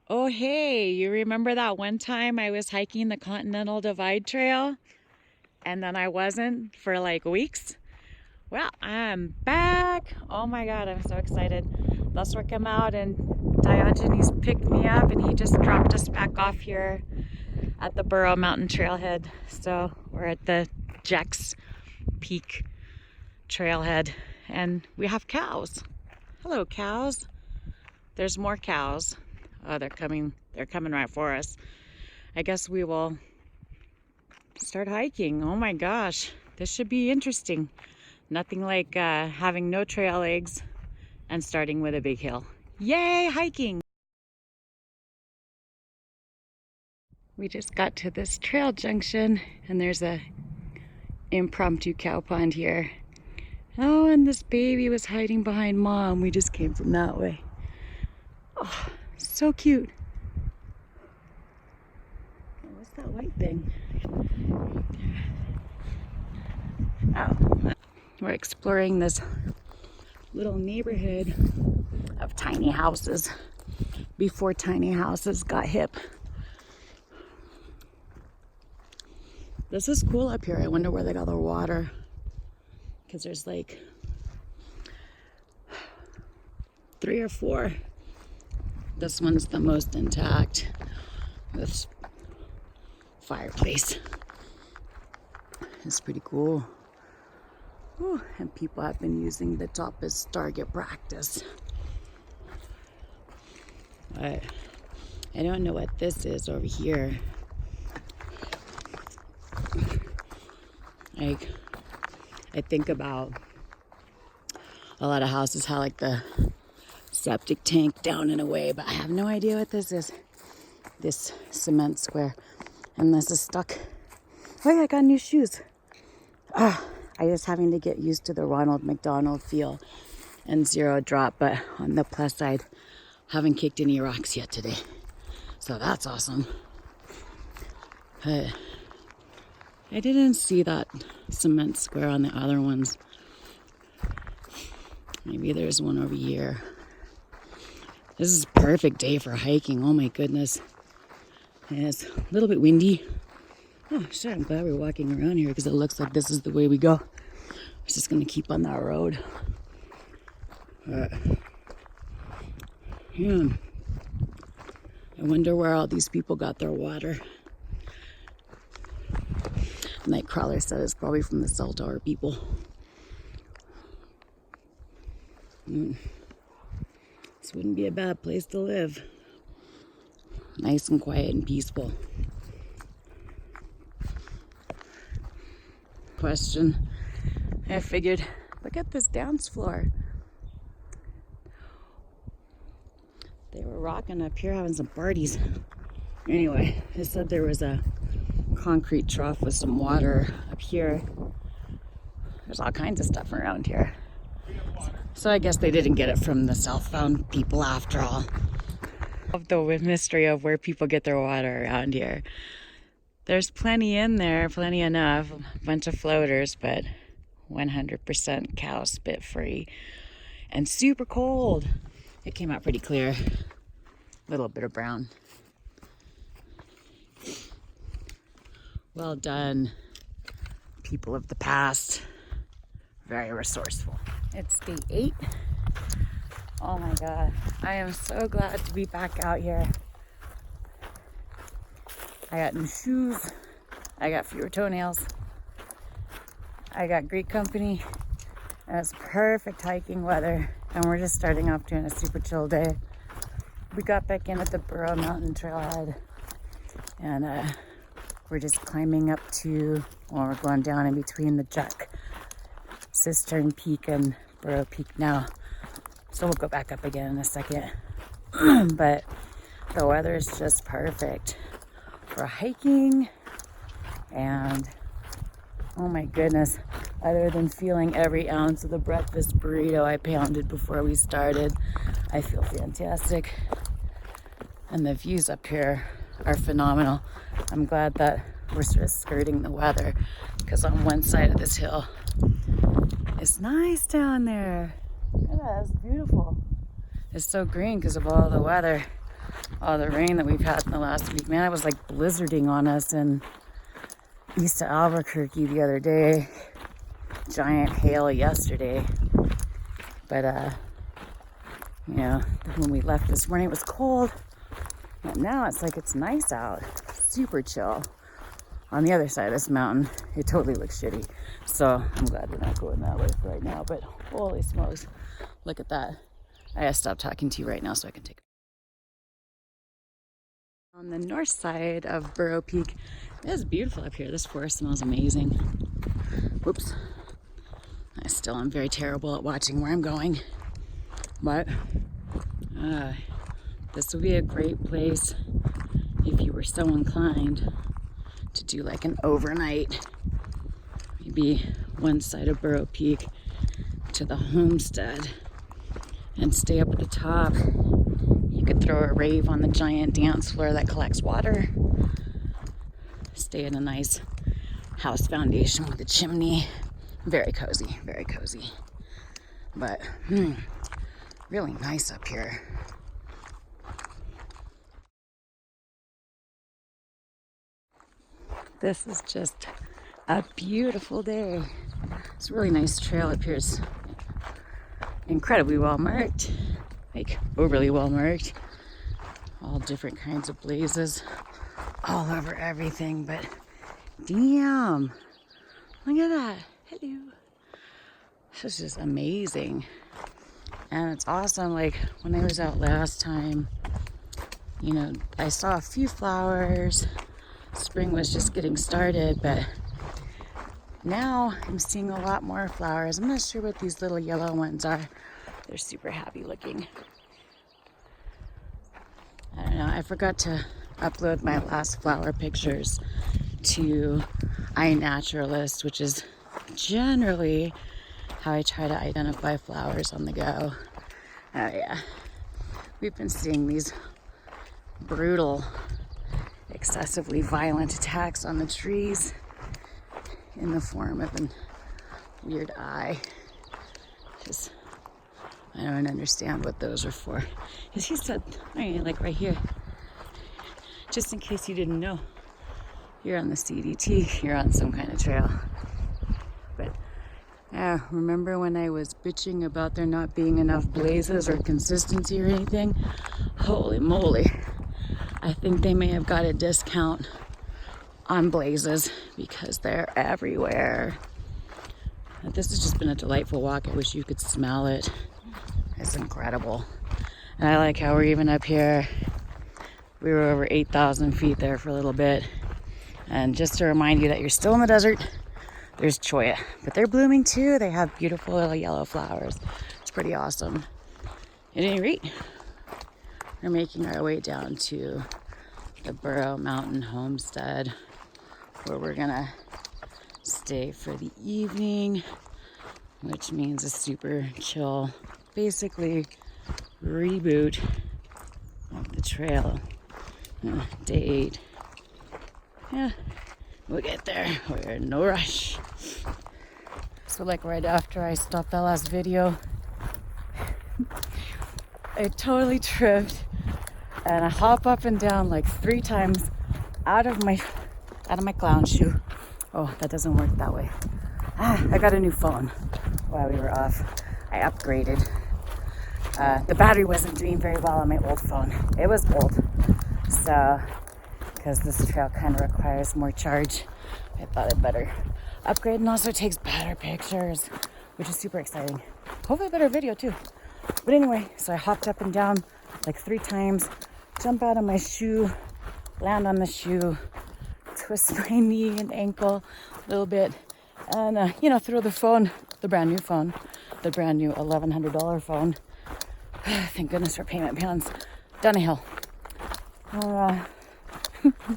Oh, hey, you remember that one time I was hiking the Continental Divide Trail and then I wasn't for like weeks? Well, I'm back. Oh my God, I'm so excited. Last work I'm out and Diogenes picked me up and he just dropped us back off here at the Burro Mountain Trailhead. So we're at the Jack's Peak Trailhead and we have cows. Hello, cows. There's more cows. Oh, they're coming right for us. I guess we will start hiking. Oh my gosh, this should be interesting. Nothing like having no trail legs and starting with a big hill. Yay, hiking! We just got to this trail junction and there's a impromptu cow pond here. Oh, and this baby was hiding behind mom. We just came from that way. Oh, so cute. Oh, what's that white thing? Oh, we're exploring this little neighborhood of tiny houses before tiny houses got hip. This is cool up here. I wonder where they got their water, because there's like 3 or 4. This one's the most intact. This fireplace is pretty cool. Ooh, and people have been using the top as target practice. But I don't know what this is over here. Like, I think about a lot of houses have like the septic tank down and away, but I have no idea what this is. This cement square. And this is stuck. Oh yeah, I got new shoes. I was having to get used to the Ronald McDonald feel and zero drop, but on the plus side, haven't kicked any rocks yet today. So that's awesome. But I didn't see that cement square on the other ones. Maybe there's one over here. This is a perfect day for hiking. Oh my goodness. And it's a little bit windy. Oh shit, I'm glad we're walking around here because it looks like this is the way we go. We're just gonna keep on that road. Yeah. I wonder where all these people got their water. Nightcrawler said it's probably from the cell tower people. This wouldn't be a bad place to live. Nice and quiet and peaceful. Question. I figured, look at this dance floor. They were rocking up here, having some parties. Anyway, they said there was a concrete trough with some water up here. There's all kinds of stuff around here. So I guess they didn't get it from the southbound people after all. Of the mystery of where people get their water around here. There's plenty in there, plenty enough, a bunch of floaters, but 100% cow spit free and super cold. It came out pretty clear, a little bit of brown. Well done, people of the past. Very resourceful. It's day 8. Oh my God, I am so glad to be back out here. I got new shoes, I got fewer toenails, I got great company, and it's perfect hiking weather, and we're just starting off doing a super chill day. We got back in at the Burro Mountain Trailhead, and we're just climbing up to, well, we're going down in between the Jack Cistern Peak and Burro Peak now, so we'll go back up again in a second. But the weather is just perfect for hiking, and oh my goodness, other than feeling every ounce of the breakfast burrito I pounded before we started, I feel fantastic. And the views up here are phenomenal. I'm glad that we're sort of skirting the weather, because on one side of this hill it's nice down there. Look at that, it's beautiful. It's so green because of all the weather. all the rain that we've had in the last week. Man, it was like blizzarding on us in east of Albuquerque the other day. Giant hail yesterday. But, you know, when we left this morning, it was cold. But now it's like it's nice out. Super chill. On the other side of this mountain, it totally looks shitty. So I'm glad we're not going that way right now. But holy smokes, look at that. I gotta stop talking to you right now so I can take. On the north side of Burro Peak, it is beautiful up here. This forest smells amazing. Whoops. I still am very terrible at watching where I'm going. But this would be a great place if you were so inclined to do like an overnight, maybe one side of Burro Peak to the homestead and stay up at the top. You could throw a rave on the giant dance floor that collects water. Stay in a nice house foundation with a chimney. Very cozy, very cozy. But really nice up here. This is just a beautiful day. It's a really nice trail up here. It's incredibly well marked, like overly well marked. All different kinds of blazes all over everything, but damn, look at that. Hello. This is just amazing. And it's awesome. Like when I was out last time, you know, I saw a few flowers. Spring was just getting started, but now I'm seeing a lot more flowers. I'm not sure what these little yellow ones are. They're super happy looking. I don't know. I forgot to upload my last flower pictures to iNaturalist, which is generally how I try to identify flowers on the go. Oh yeah. We've been seeing these brutal, excessively violent attacks on the trees in the form of a weird eye. Just, I don't understand what those are for. Because he said, like right here, just in case you didn't know, you're on the CDT, you're on some kind of trail. But remember when I was bitching about there not being enough blazes or consistency or anything? Holy moly. I think they may have got a discount on blazes because they're everywhere. This has just been a delightful walk. I wish you could smell it. It's incredible. And I like how we're even up here. We were over 8,000 feet there for a little bit. And just to remind you that you're still in the desert, there's cholla. But they're blooming too. They have beautiful little yellow flowers. It's pretty awesome. At any rate, we're making our way down to the Burro Mountain Homestead, where we're gonna stay for the evening, which means a super chill, basically reboot of the trail. Day 8. Yeah, we'll get there. We're in no rush. So like right after I stopped that last video, I totally tripped and I hop up and down like 3 times out of my clown shoe. Oh, that doesn't work that way. I got a new phone while we were off. I upgraded. The battery wasn't doing very well on my old phone. It was old. So, because this trail kind of requires more charge, I thought I'd better upgrade, and also takes better pictures, which is super exciting. Hopefully better video too. But anyway, so I hopped up and down like 3 times, jump out of my shoe, land on the shoe, twist my knee and ankle a little bit, and throw the phone, the brand new phone, the brand new $1,100 phone. Thank goodness for payment plans. Down a hill.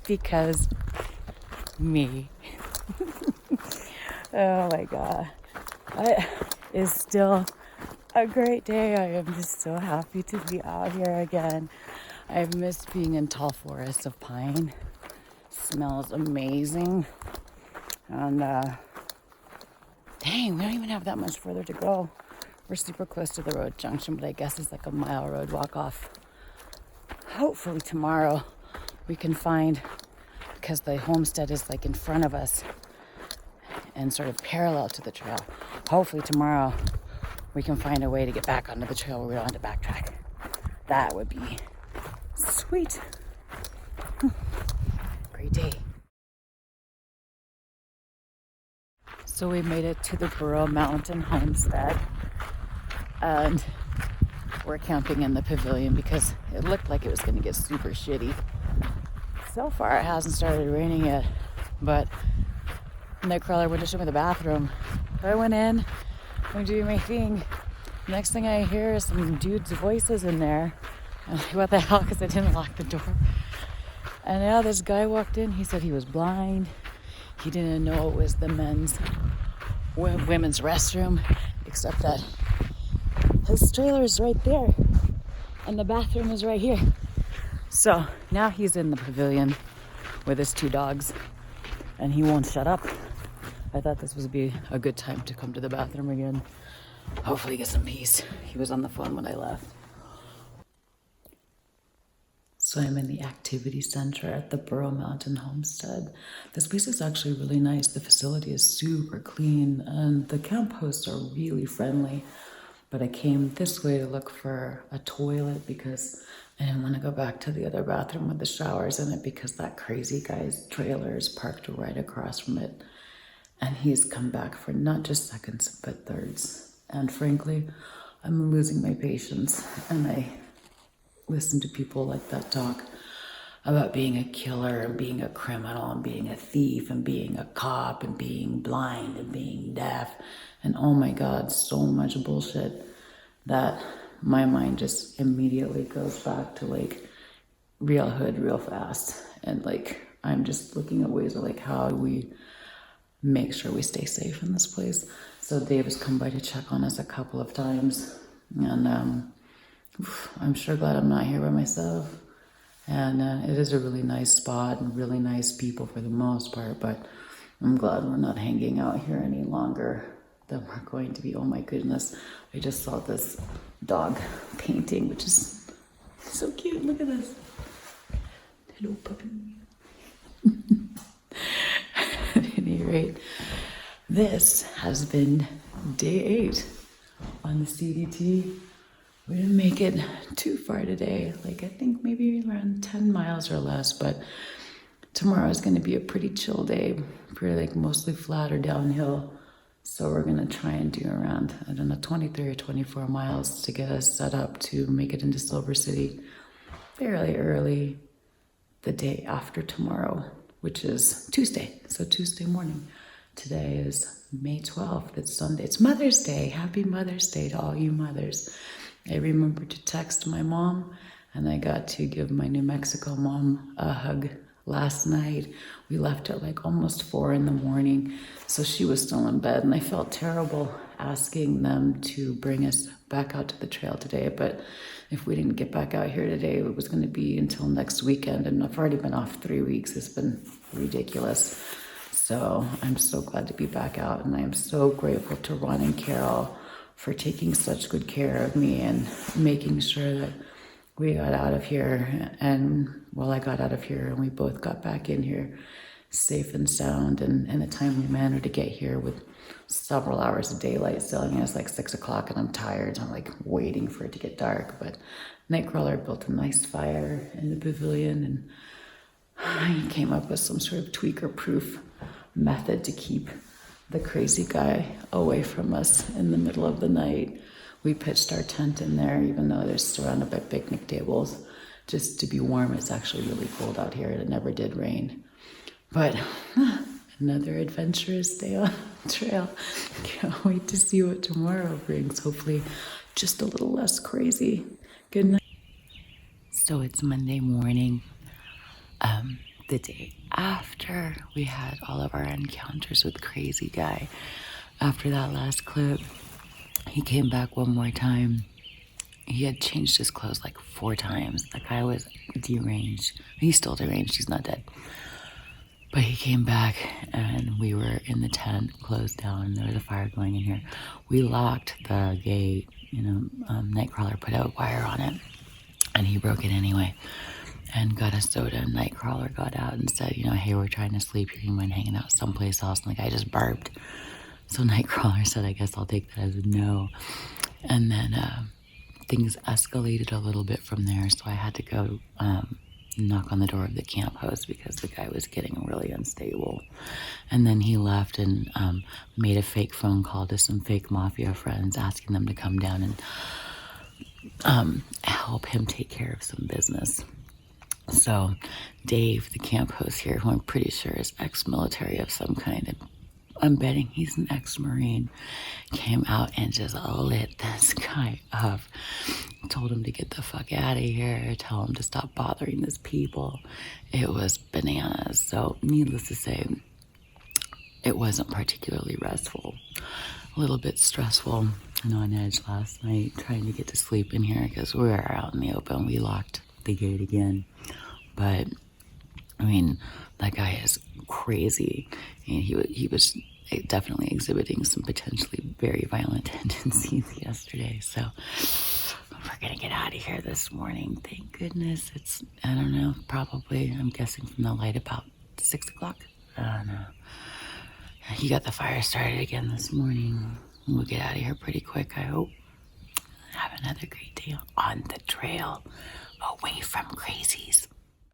Because me. Oh my god. It is still a great day. I am just so happy to be out here again. I've missed being in tall forests of pine. Smells amazing. And dang, we don't even have that much further to go. We're super close to the road junction, but I guess it's like a mile road walk off. hopefully tomorrow we can find, because the homestead is like in front of us and sort of parallel to the trail. Hopefully tomorrow we can find a way to get back onto the trail where we don't have to backtrack. That would be sweet. Great day. So we made it to the Burrow Mountain Homestead, and we're camping in the pavilion because it looked like it was going to get super shitty. So far it hasn't started raining yet, but Nightcrawler went to show me the bathroom. So I went in, I'm doing my thing. Next thing I hear is some dude's voices in there. I'm like, what the hell, because I didn't lock the door. And yeah, this guy walked in. He said he was blind. He didn't know it was the women's restroom, except that his trailer is right there and the bathroom is right here. So now he's in the pavilion with his 2 dogs and he won't shut up. I thought this would be a good time to come to the bathroom again. Hopefully get some peace. He was on the phone when I left. So I'm in the activity center at the Burrow Mountain Homestead. This place is actually really nice. The facility is super clean and the camp hosts are really friendly. But I came this way to look for a toilet because I didn't want to go back to the other bathroom with the showers in it because that crazy guy's trailer is parked right across from it. And he's come back for not just seconds, but thirds. And frankly, I'm losing my patience. And I listen to people like that talk about being a killer and being a criminal and being a thief and being a cop and being blind and being deaf. And oh my God, so much bullshit that my mind just immediately goes back to like real hood real fast. And like, I'm just looking at ways of like, how do we make sure we stay safe in this place? So Dave has come by to check on us a couple of times. And I'm sure glad I'm not here by myself. And it is a really nice spot and really nice people for the most part, but I'm glad we're not hanging out here any longer than we're going to be. Oh my goodness. I just saw this dog painting, which is so cute. Look at this. Hello, puppy. At any rate, this has been day 8 on the CDT. We didn't make it too far today, like I think maybe around 10 miles or less, but tomorrow is going to be a pretty chill day, pretty like mostly flat or downhill. So we're going to try and do around, I don't know, 23 or 24 miles to get us set up to make it into Silver City fairly early the day after tomorrow, which is Tuesday. So Tuesday morning. Today is May 12th. It's Sunday. It's Mother's Day. Happy Mother's Day to all you mothers. I remembered to text my mom, and I got to give my New Mexico mom a hug last night. We left at like almost 4 in the morning, so she was still in bed, and I felt terrible asking them to bring us back out to the trail today, but if we didn't get back out here today, it was going to be until next weekend, and I've already been off 3 weeks. It's been ridiculous. So I'm so glad to be back out, and I am so grateful to Ron and Carol for taking such good care of me and making sure that we got out of here. And well, I got out of here and we both got back in here safe and sound and in a timely manner to get here with several hours of daylight still. I mean, it's like 6 o'clock and I'm tired. I'm like waiting for it to get dark, but Nightcrawler built a nice fire in the pavilion and he came up with some sort of tweaker-proof method to keep the crazy guy away from us in the middle of the night. We pitched our tent in there, even though they're surrounded by picnic tables, just to be warm. It's actually really cold out here, and it never did rain. But another adventurous day on the trail. Can't wait to see what tomorrow brings. Hopefully just a little less crazy. Good night. So it's Monday morning. The day after we had all of our encounters with Crazy Guy. After that last clip, he came back one more time. He had changed his clothes like 4 times. The guy was deranged. He's still deranged, he's not dead. But he came back and we were in the tent, closed down. There was a fire going in here. We locked the gate, Nightcrawler put out wire on it. And he broke it anyway and got a soda. And Nightcrawler got out and said, you know, hey, we're trying to sleep here. You mind hanging out someplace else? And the guy just burped. So Nightcrawler said, I guess I'll take that as a no. And then things escalated a little bit from there. So I had to go knock on the door of the camp house because the guy was getting really unstable. And then he left and made a fake phone call to some fake mafia friends, asking them to come down and help him take care of some business. So Dave, the camp host here, who I'm pretty sure is ex-military of some kind, I'm betting he's an ex-Marine, came out and just lit this guy up. Told him to get the fuck out of here, tell him to stop bothering his people. It was bananas. So needless to say, it wasn't particularly restful. A little bit stressful and on edge last night, trying to get to sleep in here because we were out in the open. We locked the gate again. But, I mean, that guy is crazy. And he was definitely exhibiting some potentially very violent tendencies yesterday. So we're gonna get out of here this morning. Thank goodness. It's, I don't know, probably, I'm guessing from the light about 6 o'clock. I don't know. He got the fire started again this morning. We'll get out of here pretty quick, I hope. Have another great day on the trail, away from crazies.